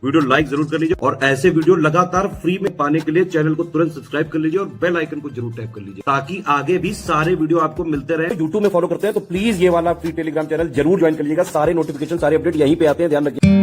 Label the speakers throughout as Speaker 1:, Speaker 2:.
Speaker 1: Video like जरूर कर लीजिए और ऐसे वीडियो लगातार फ्री में पाने के लिए चैनल को तुरंत सब्सक्राइब कर लीजिए और बेल आइकन को जरूर टैप कर लीजिए ताकि आगे भी सारे वीडियो आपको मिलते रहे।
Speaker 2: यूट्यूब में फॉलो करते हैं तो प्लीज ये वाला फ्री टेलीग्राम चैनल जरूर ज्वाइन कर लीजिएगा। सारे नोटिफिकेशन सारे अपडेट यहीं पे आते हैं, ध्यान रखिए।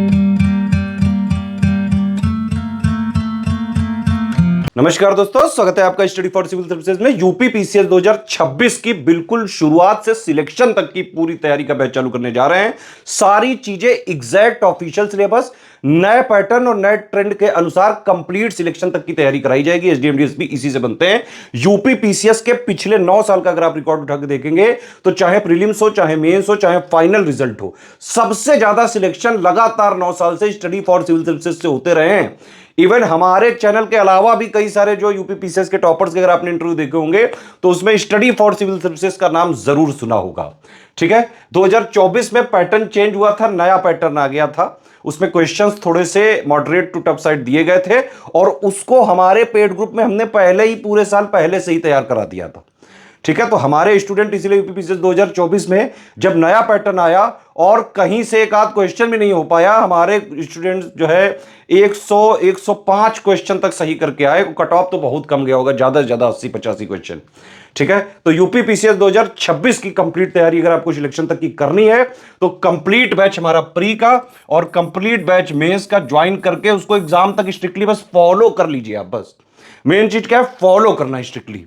Speaker 2: नमस्कार दोस्तों, स्वागत है आपका स्टडी फॉर सिविल सर्विसेज में। यूपी पीसीएस 2026 की बिल्कुल शुरुआत से सिलेक्शन तक की पूरी तैयारी का बैच चालू करने जा रहे हैं। सारी चीजें एग्जैक्ट ऑफिशियल सिलेबस, नए पैटर्न और नए ट्रेंड के अनुसार कंप्लीट सिलेक्शन तक की तैयारी कराई जाएगी। एसडीएम डीएसपी इसी से बनते हैं। यूपी पीसीएस के पिछले 9 साल का अगर आप रिकॉर्ड उठा के देखेंगे तो चाहे प्रीलिम्स हो, चाहे मेंस हो, चाहे फाइनल रिजल्ट हो, सबसे ज्यादा सिलेक्शन लगातार 9 साल से स्टडी फॉर सिविल सर्विसेज से होते रहे हैं। इवन हमारे चैनल के अलावा भी कई सारे जो यूपी पीसीएस के टॉपर्स के अगर आपने इंटरव्यू देखे होंगे तो उसमें स्टडी फॉर सिविल सर्विसेज का नाम जरूर सुना होगा। ठीक है, 2024 में पैटर्न चेंज हुआ था, नया पैटर्न आ गया था। उसमें क्वेश्चंस थोड़े से मॉडरेट टू टफ साइड दिए गए थे और उसको हमारे पेड ग्रुप में हमने पहले ही पूरे साल पहले से ही तैयार करा दिया था। ठीक है, तो हमारे स्टूडेंट इसलिए यूपी पीसीएस 2024 में जब नया पैटर्न आया और कहीं से एक आध क्वेश्चन भी नहीं हो पाया, हमारे स्टूडेंट्स जो है 105 क्वेश्चन तक सही करके आए। कट ऑफ तो बहुत कम गया होगा, ज्यादा से ज्यादा 80-85 क्वेश्चन। ठीक है, तो यूपी पीसीएस 2026 की कंप्लीट तैयारी अगर आपको सिलेक्शन तक की करनी है तो कंप्लीट बैच हमारा प्री का और कंप्लीट बैच मेंस का ज्वाइन करके उसको एग्जाम तक स्ट्रिक्टली बस फॉलो कर लीजिए। आप बस मेन चीज क्या है, फॉलो करना है स्ट्रिक्टली।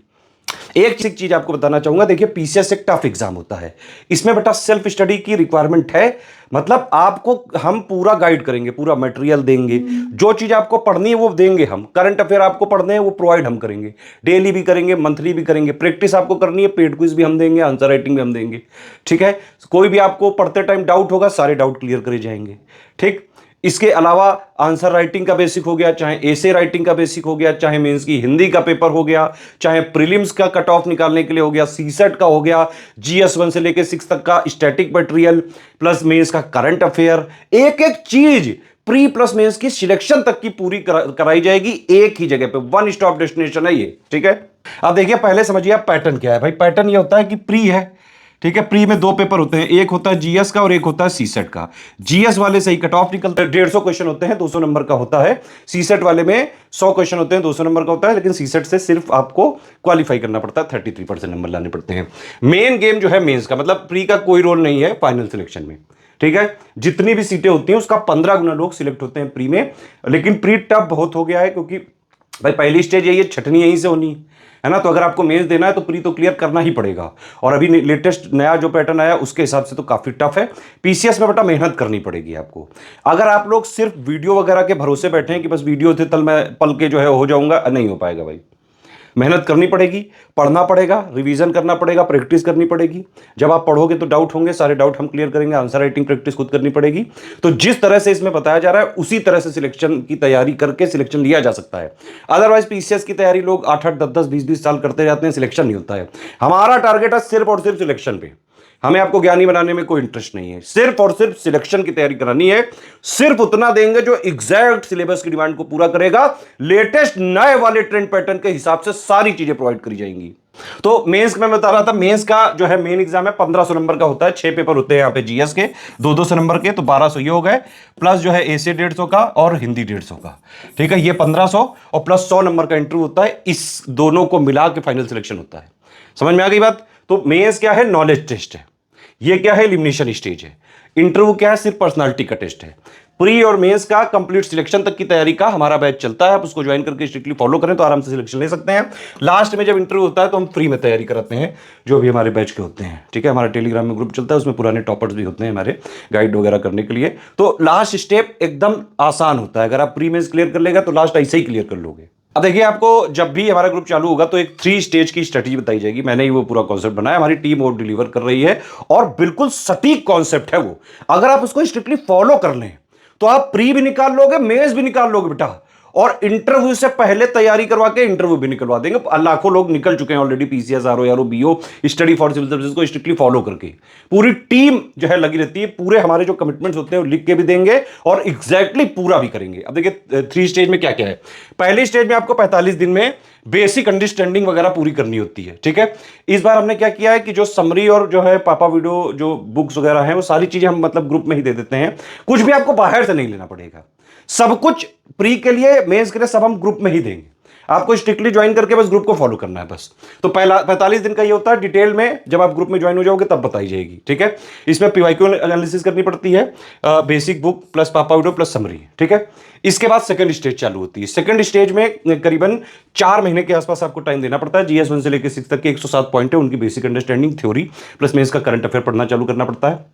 Speaker 2: एक चीज आपको बताना चाहूंगा, देखिए पीसीएस एक टफ एग्जाम होता है, इसमें बेटा सेल्फ स्टडी की रिक्वायरमेंट है। मतलब आपको हम पूरा गाइड करेंगे, पूरा मटेरियल देंगे, जो चीज आपको पढ़नी है वो देंगे हम। करंट अफेयर आपको पढ़ने हैं वो प्रोवाइड हम करेंगे, डेली भी करेंगे, मंथली भी करेंगे। प्रैक्टिस आपको करनी है, पेड क्विज भी हम देंगे, आंसर राइटिंग भी हम देंगे। ठीक है, कोई भी आपको पढ़ते टाइम डाउट होगा, सारे डाउट क्लियर करे जाएंगे। ठीक, इसके अलावा आंसर राइटिंग का बेसिक हो गया, चाहे एसे राइटिंग का बेसिक हो गया, चाहे मेंस की हिंदी का पेपर हो गया, चाहे प्रीलिम्स का कट ऑफ निकालने के लिए हो गया, सीसेट का हो गया, जीएस 1 से लेकर 6 तक का स्टैटिक मटेरियल प्लस मेंस का करंट अफेयर, एक एक चीज प्री प्लस मेंस की सिलेक्शन तक की पूरी कराई जाएगी एक ही जगह पे। वन स्टॉप डेस्टिनेशन है ये। ठीक है, अब देखिए पहले समझिए आप पैटर्न क्या है। भाई पैटर्न ये होता है कि प्री है, ठीक है, प्री में 2 पेपर होते हैं, एक होता है जीएस का और एक होता है सीसेट का। जीएस वाले से ही कट ऑफ निकलता है, 150 क्वेश्चन होते हैं, 200 नंबर का होता है। सीसेट वाले में 100 क्वेश्चन होते हैं, 200 नंबर का होता है, लेकिन सीसेट से सिर्फ आपको क्वालिफाई करना पड़ता है, 33% नंबर लाने पड़ते हैं। मेन गेम जो है मेंस का, मतलब प्री का कोई रोल नहीं है फाइनल सिलेक्शन में। ठीक है, जितनी भी सीटें होती हैं उसका 15 गुना लोग सिलेक्ट होते हैं प्री में। लेकिन प्री टफ बहुत हो गया है क्योंकि भाई पहली स्टेज यही है, छटनी यहीं से होनी है ना। तो अगर आपको मेंस देना है तो प्री तो क्लियर करना ही पड़ेगा। और अभी लेटेस्ट नया जो पैटर्न आया उसके हिसाब से तो काफी टफ है। पीसीएस में बेटा मेहनत करनी पड़ेगी आपको। अगर आप लोग सिर्फ वीडियो वगैरह के भरोसे बैठे हैं कि बस वीडियो थे तल मैं पल के जो है हो जाऊंगा, नहीं हो पाएगा भाई। मेहनत करनी पड़ेगी, पढ़ना पड़ेगा, रिवीजन करना पड़ेगा, प्रैक्टिस करनी पड़ेगी। जब आप पढ़ोगे तो डाउट होंगे, सारे डाउट हम क्लियर करेंगे। आंसर राइटिंग प्रैक्टिस खुद करनी पड़ेगी। तो जिस तरह से इसमें बताया जा रहा है उसी तरह से सिलेक्शन की तैयारी करके सिलेक्शन लिया जा सकता है। अदरवाइज पीसीएस की तैयारी लोग 8-8, 10-10, 20-20 साल करते जाते हैं, सिलेक्शन नहीं होता है। हमारा टारगेट है सिर्फ और सिर्फ सिलेक्शन पे। हमें आपको ज्ञानी बनाने में कोई इंटरेस्ट नहीं है, सिर्फ और सिर्फ सिलेक्शन की तैयारी करानी है। सिर्फ उतना देंगे जो एग्जैक्ट सिलेबस की डिमांड को पूरा करेगा। लेटेस्ट नए वाले ट्रेंड पैटर्न के हिसाब से सारी चीजें प्रोवाइड करी जाएंगी। तो मेंस में बता रहा था, मेंस का जो है मेन एग्जाम है 1500 नंबर का होता है। 6 पेपर होते हैं यहाँ पे जीएस के, 200 नंबर के, तो 1200 ये हो गए। प्लस जो है एसे 150 का और हिंदी 150 का। ठीक है, ये 1500 और प्लस 100 नंबर का इंटरव्यू होता है। इस दोनों को मिला के फाइनल सिलेक्शन होता है। समझ में आ गई बात? तो मेंस क्या है, नॉलेज टेस्ट है। ये क्या है, एलिमिनेशन स्टेज है। इंटरव्यू क्या है, सिर्फ पर्सनालिटी का टेस्ट है। प्री और मेंस का कंप्लीट सिलेक्शन तक की तैयारी का हमारा बैच चलता है। आप उसको ज्वाइन करके स्ट्रिक्टली फॉलो करें तो आराम से सिलेक्शन ले सकते हैं। लास्ट में जब इंटरव्यू होता है तो हम फ्री में तैयारी कराते हैं, जो भी हमारे बैच के होते हैं। ठीक है, हमारा टेलीग्राम में ग्रुप चलता है, उसमें पुराने टॉपर्स भी होते हैं हमारे, गाइड वगैरह करने के लिए। तो लास्ट स्टेप एकदम आसान होता है। अगर आप प्री मेंस क्लियर कर लेगा तो लास्ट ऐसे ही क्लियर कर लोगे। अब देखिए, आपको जब भी हमारा ग्रुप चालू होगा तो एक 3 स्टेज की स्ट्रेटजी बताई जाएगी। मैंने ही वो पूरा कॉन्सेप्ट बनाया, हमारी टीम वो डिलीवर कर रही है और बिल्कुल सटीक कॉन्सेप्ट है वो। अगर आप उसको स्ट्रिक्टली फॉलो कर लें तो आप प्री भी निकाल लोगे, मेंस भी निकाल लोगे बेटा। और इंटरव्यू से पहले तैयारी करवा के इंटरव्यू भी निकलवा देंगे। लाखों लोग निकल चुके हैं already, PCS, RO, ARO, BO, study for civil services को स्ट्रिक्टली फॉलो करके। पूरी टीम जो है लगी रहती है। पूरे हमारे जो कमिटमेंट्स होते हैं वो लिख के भी देंगे और एग्जैक्टली पूरा भी करेंगे। अब देखिए 3 स्टेज में क्या क्या है। पहली स्टेज में आपको 45 दिन में बेसिक अंडरस्टैंडिंग वगैरह पूरी करनी होती है। ठीक है, इस बार हमने क्या किया है कि जो समरी और जो है पापा वीडियो जो बुक्स वगैरह हैं वो सारी चीजें हम मतलब ग्रुप में ही दे देते हैं। कुछ भी आपको बाहर से नहीं लेना पड़ेगा। सब कुछ प्री के लिए, मेंस के लिए सब हम ग्रुप में ही देंगे। आपको स्ट्रिक्टली ज्वाइन करके बस ग्रुप को फॉलो करना है बस। तो पहला 45 दिन का ये होता है, डिटेल में जब आप ग्रुप में ज्वाइन हो जाओगे तब बताई जाएगी, ठीक है। इसमें पीवाईक्यू एनालिसिस करनी पड़ती है, बेसिक बुक प्लस पापा वीडियो प्लस समरी, ठीक है। इसके बाद सेकंड स्टेज चालू होती है। सेकंड स्टेज में करीबन 4 महीने के आसपास आपको टाइम देना पड़ता है। जीएस 1 से लेकर 6 तक के 107 पॉइंट है, उनकी basic understanding, theory plus mains का करंट अफेयर पढ़ना चालू करना पड़ता है।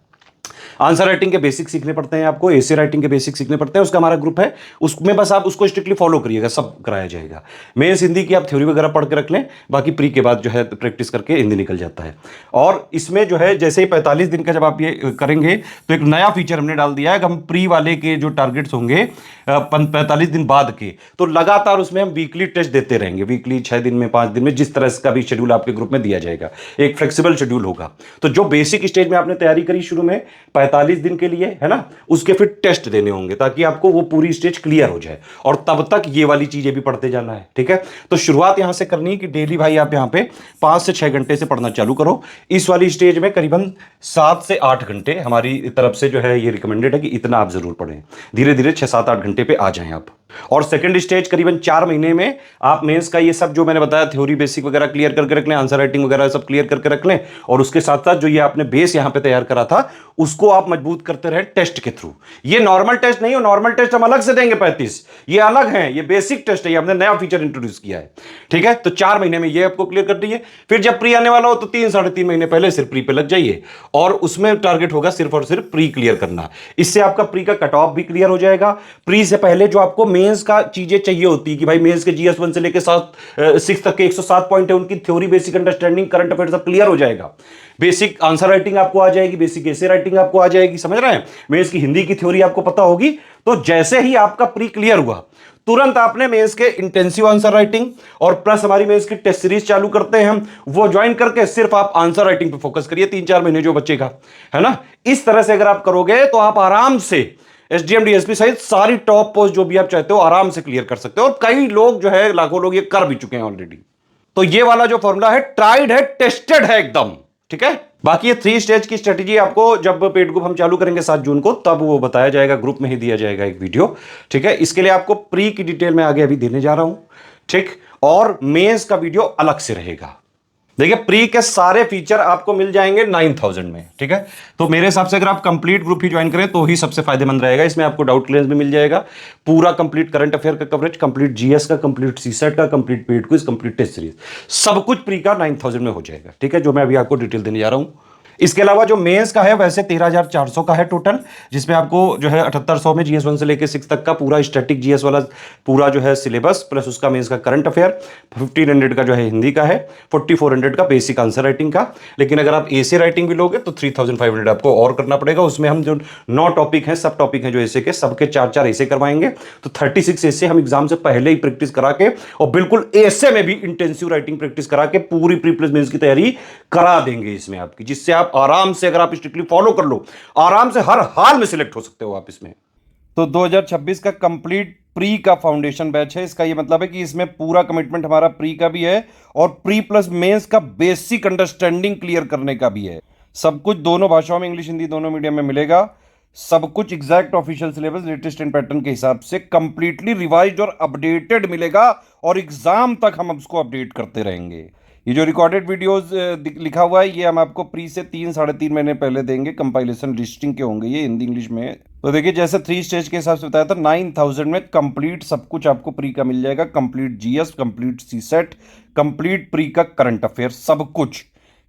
Speaker 2: आंसर राइटिंग के बेसिक सीखने पड़ते हैं आपको, एसे राइटिंग के बेसिक सीखने पड़ते हैं। उसका हमारा ग्रुप है, उसमें बस आप उसको स्ट्रिक्टली फॉलो करिएगा, सब कराया जाएगा। मेंस हिंदी की आप थ्योरी वगैरह पढ़ के रख लें, बाकी प्री के बाद जो है प्रैक्टिस करके हिंदी निकल जाता है। और इसमें जो है जैसे ही 45 दिन का जब आप ये करेंगे तो एक नया फीचर हमने डाल दिया है कि हम प्री वाले के जो टारगेट्स होंगे 45 दिन बाद के, तो लगातार उसमें हम वीकली टेस्ट देते रहेंगे। वीकली 6 दिन में, 5 दिन में, जिस तरह का भी शेड्यूल आपके ग्रुप में दिया जाएगा, एक फ्लेक्सिबल शेड्यूल होगा। तो जो बेसिक स्टेज में आपने तैयारी करी शुरू में 45 दिन के लिए, है ना, उसके फिर टेस्ट देने होंगे ताकि आपको वो पूरी स्टेज क्लियर हो जाए। और तब तक ये वाली चीजें भी पढ़ते जाना है, ठीक है। तो शुरुआत यहां से करनी है कि डेली भाई आप यहां पे 5 से 6 घंटे से पढ़ना चालू करो। इस वाली स्टेज में करीबन 7 से 8 घंटे हमारी तरफ से जो है ये रिकमेंडेड है कि इतना आप जरूर पढ़ें। धीरे धीरे 6-7-8 घंटे पे आ जाएं आप। और सेकंड स्टेज करीबन 4 महीने में आप मेंस का ये सब जो मैंने बताया, थ्योरी बेसिक वगैरह क्लियर करके रख लें, आंसर राइटिंग वगैरह सब क्लियर करके रख लें। और उसके साथ साथ जो ये आपने बेस यहां पे तैयार करा था उसको आप मजबूत करते रहे टेस्ट के थ्रू। ये नॉर्मल टेस्ट नहीं हो, नॉर्मल टेस्ट हम अलग से देंगे 35, ये अलग है, ये बेसिक टेस्ट है, ये हमने नया फीचर इंट्रोड्यूस किया है, ठीक है। तो 4 महीने में ये आपको क्लियर कर दीजिए। फिर जब प्री आने वाला हो तो 3-3.5 महीने पहले सिर्फ प्री पे लग जाइए, और उसमें टारगेट होगा सिर्फ और सिर्फ प्री क्लियर करना। इससे आपका प्री का कट ऑफ भी क्लियर हो जाएगा। प्री से पहले जो आपको मेंस का चीजें चाहिए होती है कि भाई मेंस के जीएस 1 से लेकर 6 तक के 107 पॉइंट है, उनकी theory, basic understanding, current affair सब क्लियर हो जाएगा। बेसिक आंसर राइटिंग आपको आ जाएगी, बेसिक एसे राइटिंग आपको आ जाएगी, समझ रहे हैं। मेंस की हिंदी की थ्योरी आपको पता होगी। तो जैसे ही आपका प्री क्लियर हुआ तुरंत आपने मेंस के इंटेंसिव आंसर राइटिंग और प्लस हमारी मेंस की टेस्ट सीरीज चालू करते हैं हम, वो ज्वाइन करके सिर्फ आप आंसर राइटिंग पे फोकस करिए 3-4 महीने जो बचेगा, है ना। इस तरह से अगर आप करोगे तो आप आराम से एसडीएम डीएसपी सहित सारी टॉप पोस्ट जो भी आप चाहते हो आराम से क्लियर कर सकते हो। और कई लोग जो है, लाखों लोग ये कर भी चुके हैं ऑलरेडी। तो ये वाला जो फॉर्मूला है ट्राइड है, टेस्टेड है एकदम, ठीक है। बाकी ये 3 स्टेज की स्ट्रेटेजी आपको जब पेड ग्रुप हम चालू करेंगे 7 जून को, तब वो बताया जाएगा, ग्रुप में ही दिया जाएगा एक वीडियो, ठीक है। इसके लिए आपको प्री की डिटेल में आगे अभी देने जा रहा हूं, ठीक। और मेंस का वीडियो अलग से रहेगा। देखिए प्री के सारे फीचर आपको मिल जाएंगे 9000 में, ठीक है। तो मेरे हिसाब से अगर आप कंप्लीट ग्रुप ही ज्वाइन करें तो ही सबसे फायदेमंद रहेगा। इसमें आपको डाउट क्लियरेंस भी मिल जाएगा, पूरा कंप्लीट करंट अफेयर का कवरेज, कंप्लीट जीएस का, कंप्लीट सीसेट का, complete paid quiz, complete test series, सब कुछ प्री का 9000 में हो जाएगा, ठीक है, जो मैं अभी आपको डिटेल देने जा रहा हूं। इसके अलावा जो मेंस का है वैसे 13400 का है टोटल, जिसमें आपको जो है 7800 में जीएस 1 से लेकर 6 तक का पूरा स्टैटिक जीएस वाला पूरा जो है सिलेबस, प्लस उसका मेंस का करंट अफेयर, 1500 का जो है हिंदी का है, 4400 का बेसिक आंसर राइटिंग का। लेकिन अगर आप एसे राइटिंग भी लोगे तो 3500 आपको और करना पड़ेगा। उसमें हम जो 9 टॉपिक हैं, सब टॉपिक हैं जो एसे के, सबके 4-4 एसे करवाएंगे। तो 36 एसे हम एग्जाम से पहले ही प्रैक्टिस करा के, और बिल्कुल एसे में भी इंटेंसिव राइटिंग प्रैक्टिस करा के पूरी प्री प्लस मेंस की तैयारी करा देंगे इसमें आपकी, जिससे आप आराम से, अगर आप स्ट्रिक्टली फॉलो कर लो, आराम से हर हाल में सिलेक्ट हो सकते हो आप इसमें। तो 2026 का कंप्लीट प्री का फाउंडेशन बैच है। इसका ये मतलब है कि इसमें पूरा कमिटमेंट हमारा प्री का भी है और प्री प्लस मेंस का बेसिक अंडरस्टैंडिंग क्लियर करने का भी है। सब कुछ दोनों भाषाओं में, इंग्लिश हिंदी दोनों मीडियम में मिलेगा। सब कुछ exact official syllabus, latest and pattern के हिसाब से कंप्लीटली रिवाइज्ड और अपडेटेड मिलेगा, और एग्जाम तक हम उसको अपडेट करते रहेंगे। ये जो रिकॉर्डेड वीडियोस लिखा हुआ है, ये हम आपको प्री से 3-3.5 महीने पहले देंगे। कंपाइलेशन लिस्टिंग के होंगे ये, हिंदी इंग्लिश में। तो देखिए जैसे 3 स्टेज के हिसाब से बताया था, 9000 में कंप्लीट सब कुछ आपको प्री का मिल जाएगा। Complete GS, complete CSAT, complete pre का करंट अफेयर, सब कुछ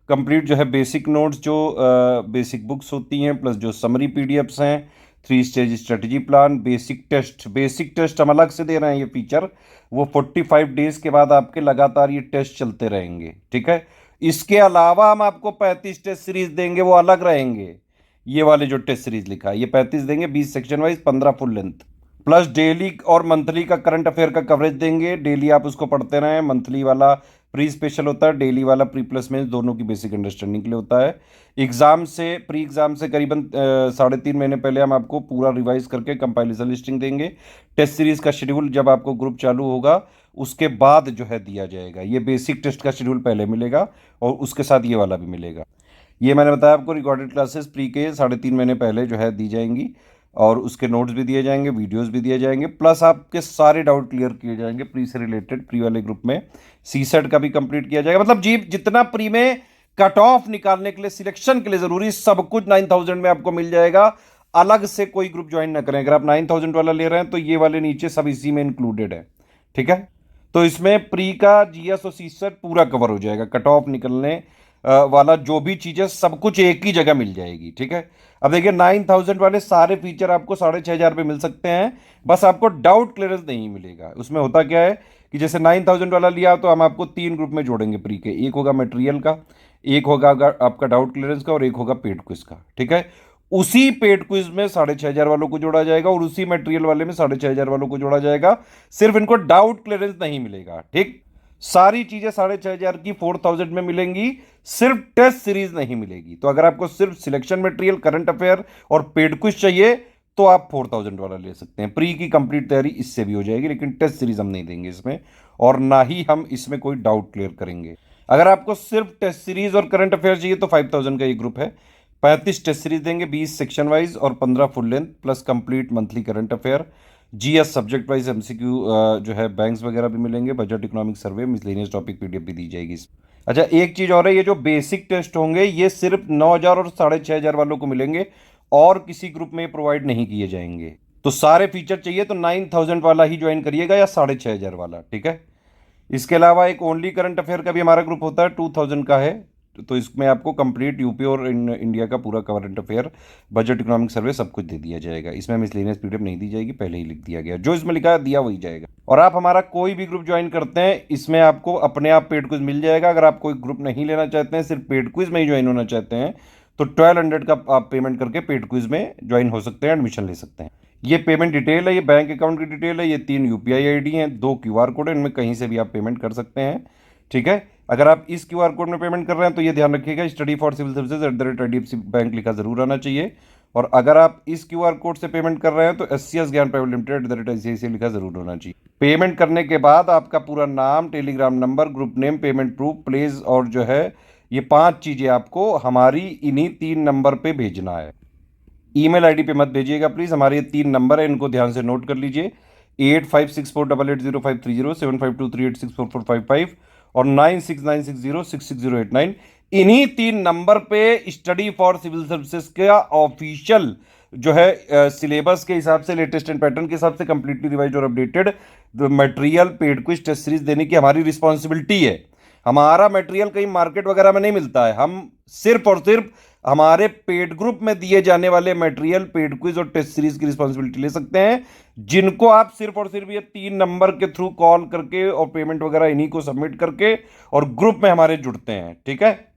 Speaker 2: कंप्लीट जो है। बेसिक नोट्स जो बेसिक बुक्स होती हैं, प्लस जो समरी पीडीएफ्स हैं, 3 stage strategy plan, basic test हम अलग से दे रहे हैं ये फीचर। वो 45 डेज के बाद आपके लगातार ये टेस्ट चलते रहेंगे, ठीक है। इसके अलावा हम आपको 35 टेस्ट सीरीज देंगे, वो अलग रहेंगे। ये वाले जो टेस्ट सीरीज लिखा है ये 35 देंगे, 20 section wise, 15 full length, plus daily और मंथली का करंट अफेयर का कवरेज देंगे। डेली आप उसको पढ़ते रहें। मंथली वाला प्री स्पेशल होता है, डेली वाला प्री प्लस में दोनों की बेसिक अंडरस्टैंडिंग के लिए होता है। एग्जाम से, प्री एग्जाम से करीबन 3.5 महीने पहले हम आपको पूरा रिवाइज करके कंपाइलेशन लिस्टिंग देंगे। टेस्ट सीरीज का शेड्यूल जब आपको ग्रुप चालू होगा उसके बाद जो है दिया जाएगा। ये बेसिक टेस्ट का शेड्यूल पहले मिलेगा और उसके साथ ये वाला भी मिलेगा। ये मैंने बताया आपको, रिकॉर्डेड क्लासेस प्री के 3.5 महीने पहले जो है दी जाएंगी। और उसके नोट्स भी दिए जाएंगे, वीडियोस भी दिए जाएंगे, प्लस आपके सारे डाउट क्लियर किए जाएंगे प्री से रिलेटेड। प्री वाले ग्रुप में सीसेट का भी कंप्लीट किया जाएगा। मतलब जी जितना प्री में कट ऑफ निकालने के लिए, सिलेक्शन के लिए जरूरी सब कुछ 9000 में आपको मिल जाएगा। अलग से कोई ग्रुप ज्वाइन ना करें। अगर आप 9000 वाला ले रहे हैं तो ये वाले नीचे सब इसी में इंक्लूडेड है, ठीक है। तो इसमें प्री का जीएस और सीसेट पूरा कवर हो जाएगा। कट ऑफ निकलने वाला जो भी चीजें सब कुछ एक ही जगह मिल जाएगी, ठीक है। अब देखिए 9000 वाले सारे फीचर आपको 6500 पे मिल सकते हैं, बस आपको डाउट क्लियरेंस नहीं मिलेगा। उसमें होता क्या है कि जैसे 9000 वाला लिया तो हम आपको 3 ग्रुप में जोड़ेंगे प्री के। एक होगा मटेरियल का, एक होगा आपका डाउट क्लियरेंस का, और एक होगा पेड क्विज का, ठीक है। उसी पेड क्विज में 6500 वालों को जोड़ा जाएगा और उसी मटेरियल वाले में 6500 वालों को जोड़ा जाएगा। सिर्फ इनको डाउट क्लियरेंस नहीं मिलेगा, ठीक। सारी चीजें 6500 की 4000 में मिलेंगी, सिर्फ टेस्ट सीरीज नहीं मिलेगी। तो अगर आपको सिर्फ सिलेक्शन मटेरियल, करंट अफेयर और पेड क्विज चाहिए तो आप 4000 वाला ले सकते हैं। प्री की कंप्लीट तैयारी इससे भी हो जाएगी, लेकिन टेस्ट सीरीज हम नहीं देंगे इसमें, और ना ही हम इसमें कोई डाउट क्लियर करेंगे। अगर आपको सिर्फ टेस्ट सीरीज और करंट अफेयर चाहिए तो 5000 का ये ग्रुप है। 35 टेस्ट सीरीज देंगे, 20 सेक्शन वाइज और 15 full length, plus complete monthly current affair, GS subject wise MCQ जो है बैंक्स वगैरह भी मिलेंगे, budget economic survey, miscellaneous topic PDF भी दी जाएगी। अच्छा एक चीज और है, ये जो बेसिक टेस्ट होंगे ये सिर्फ 9000 और 6500 वालों को मिलेंगे और किसी ग्रुप में प्रोवाइड नहीं किए जाएंगे। तो सारे फीचर चाहिए तो 9000 वाला ही ज्वाइन करिएगा या 6500 वाला, ठीक है। इसके अलावा एक ओनली करंट अफेयर का भी हमारा ग्रुप होता है, 2000 का है। तो इसमें आपको कंप्लीट यूपी और इंडिया का पूरा current affair, budget economic survey सब कुछ दे दिया जाएगा। इसमें मिसलेनियस पीडीएफ नहीं दी जाएगी, पहले ही लिख दिया गया, जो इसमें लिखा है दिया वही जाएगा। और आप हमारा कोई भी ग्रुप ज्वाइन करते हैं इसमें आपको अपने आप पेड क्विज मिल जाएगा। अगर आप कोई ग्रुप नहीं लेना चाहते हैं, सिर्फ पेड क्विज में ही ज्वाइन होना चाहते हैं, तो 1200 का आप पेमेंट करके पेड क्विज में ज्वाइन हो सकते हैं, एडमिशन ले सकते हैं। ये पेमेंट डिटेल है, ये बैंक अकाउंट की डिटेल है, ये 3 यूपीआई आईडी हैं, 2 क्यूआर कोड है, इनमें कहीं से भी आप पेमेंट कर सकते हैं, ठीक है। अगर आप इस क्यूआर कोड में पेमेंट कर रहे हैं तो ये ध्यान रखिएगा study for civil services @IDFC bank लिखा जरूर आना चाहिए। और अगर आप इस क्यूआर कोड से पेमेंट कर रहे हैं तो SCS ज्ञान प्राइवेट लिमिटेड @ICICI लिखा जरूर होना चाहिए। पेमेंट करने के बाद आपका पूरा नाम, Telegram number, group name, payment proof, place और जो है ये 5 चीजें आपको हमारी इन्हीं 3 नंबर पे भेजना है। ईमेल आईडी पे मत भेजिएगा प्लीज, हमारे ये 3 नंबर है, इनको ध्यान से नोट कर लीजिए। 8564880530, 7523864455 और 9696066089। इन्हीं 3 नंबर पे स्टडी फॉर सिविल सर्विसेज का ऑफिशियल जो है सिलेबस के हिसाब से, लेटेस्ट एंड पैटर्न के हिसाब से कंप्लीटली रिवाइज और updated material, paid quiz, test series देने की हमारी रिस्पॉन्सिबिलिटी है। हमारा मटेरियल कहीं मार्केट वगैरह में नहीं मिलता है, हम सिर्फ और सिर्फ हमारे पेड ग्रुप में दिए जाने वाले मटेरियल, पेड क्विज और टेस्ट सीरीज की रिस्पॉन्सिबिलिटी ले सकते हैं, जिनको आप सिर्फ और सिर्फ ये 3 नंबर के थ्रू कॉल करके और पेमेंट वगैरह इन्हीं को सबमिट करके और ग्रुप में हमारे जुड़ते हैं, ठीक है।